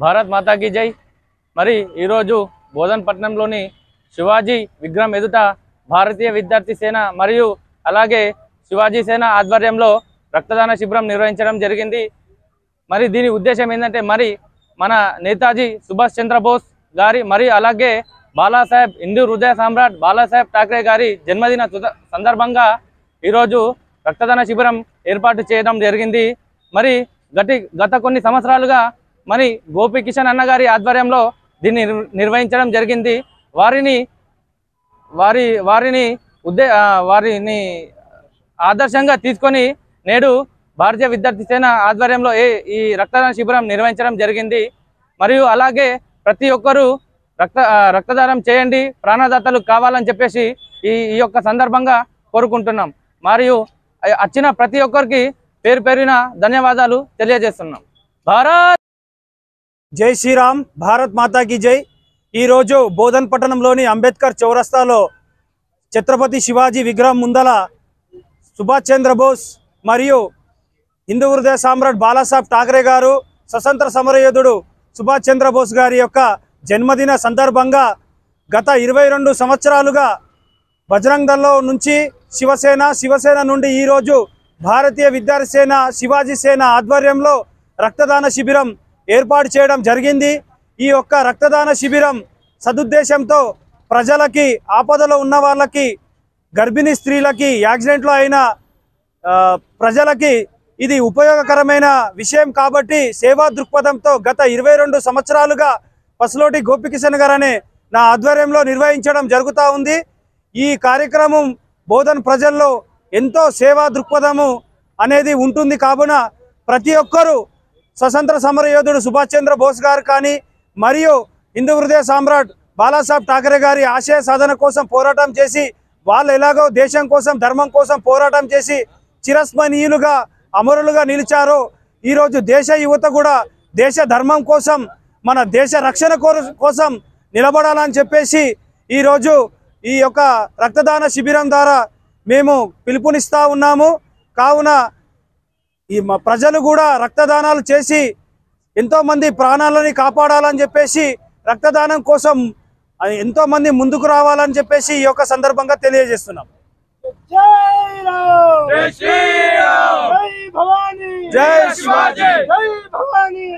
భారత్ మాతా key జై। మరి ఈరోజు బోధన్పట్నంలోని శివాజీ విగ్రహం ఎదుట భారతీయ విద్యార్థి సేన మరియు అలాగే శివాజీ సేన ఆధ్వర్యంలో రక్తదాన శిబిరం నిర్వహించడం జరిగింది। మరి దీని ఉద్దేశం ఏంటంటే మరి మన నేతాజీ సుభాష్ చంద్రబోస్ గారి మరి అలాగే బాలాసాహెబ్ హిందూ హృదయ సామ్రాట్ బాలాసాహెబ్ ఠాక్రే గారి జన్మదిన సందర్భంగా ఈరోజు రక్తదాన శిబిరం ఏర్పాటు చేయడం జరిగింది। మరి గత కొన్ని సంవత్సరాలుగా మరి గోపీకిషన్ అన్న గారి ఆధ్వర్యంలో దీన్ని నిర్వహించడం జరిగింది। వారిని ఆదర్శంగా తీసుకొని నేడు భారతీయ విద్యార్థి సేన ఆధ్వర్యంలో ఈ రక్తదాన శిబిరం నిర్వహించడం జరిగింది। మరియు అలాగే ప్రతి ఒక్కరూ రక్తదానం చేయండి, ప్రాణదాతలు కావాలని చెప్పేసి ఈ యొక్క సందర్భంగా కోరుకుంటున్నాం। మరియు వచ్చిన ప్రతి ఒక్కరికి పేరు పేరున ధన్యవాదాలు తెలియజేస్తున్నాం। భారత్ జై శ్రీరామ్, భారత్ మాతా కీ జై। ఈరోజు బోధన్పట్నంలోని అంబేద్కర్ చౌరస్తాలో ఛత్రపతి శివాజీ విగ్రహం ముందల సుభాష్ చంద్రబోస్ మరియు హిందూ హృదయ సామ్రాట్ బాలాసాహెబ్ ఠాక్రే గారు, స్వతంత్ర సమరయోధుడు సుభాష్ చంద్రబోస్ గారి యొక్క జన్మదిన సందర్భంగా గత 22 సంవత్సరాలుగా బజరంగ్ దళంలో నుంచి శివసేన నుండి ఈరోజు భారతీయ విద్యార్థి సేన శివాజీ సేన ఆధ్వర్యంలో రక్తదాన శిబిరం ఏర్పాటు చేయడం జరిగింది। ఈ యొక్క రక్తదాన శిబిరం సదుద్దేశంతో ప్రజలకి, ఆపదలో ఉన్న వాళ్ళకి, గర్భిణీ స్త్రీలకి, యాక్సిడెంట్లో అయిన ప్రజలకి ఇది ఉపయోగకరమైన విషయం కాబట్టి సేవా దృక్పథంతో గత 22 సంవత్సరాలుగా పసులోటి గోపికిషన్ గారు అనే నా ఆధ్వర్యంలో నిర్వహించడం జరుగుతూ ఉంది। ఈ కార్యక్రమం బోధన్ ప్రజల్లో ఎంతో సేవా దృక్పథము అనేది ఉంటుంది కావున ప్రతి ఒక్కరూ స్వతంత్ర సమరయోధుడు సుభాష్ చంద్రబోస్ గారు కానీ మరియు హిందూ హృదయ సామ్రాట్ బాలాసాహెబ్ ఠాక్రే గారి ఆశయ సాధన కోసం పోరాటం చేసి వాళ్ళు ఎలాగో దేశం కోసం, ధర్మం కోసం పోరాటం చేసి చిరస్మరణీయులుగా, అమరులుగా నిలిచారో ఈరోజు దేశ యువత కూడా దేశ ధర్మం కోసం, మన దేశ రక్షణ కోసం నిలబడాలని చెప్పేసి ఈరోజు ఈ యొక్క రక్తదాన శిబిరం ద్వారా మేము పిలుపునిస్తూ ఉన్నాము। కావున ఈ ప్రజలు కూడా రక్తదానాలు చేసి ఎంతోమంది ప్రాణాలని కాపాడాలని చెప్పేసి రక్తదానం కోసం ఎంతోమంది ముందుకు రావాలని చెప్పేసి ఈ యొక్క సందర్భంగా తెలియజేస్తున్నాం। జై శ్రీరామ్, జై భవానీ, జై శివాజీ, జై భవానీ।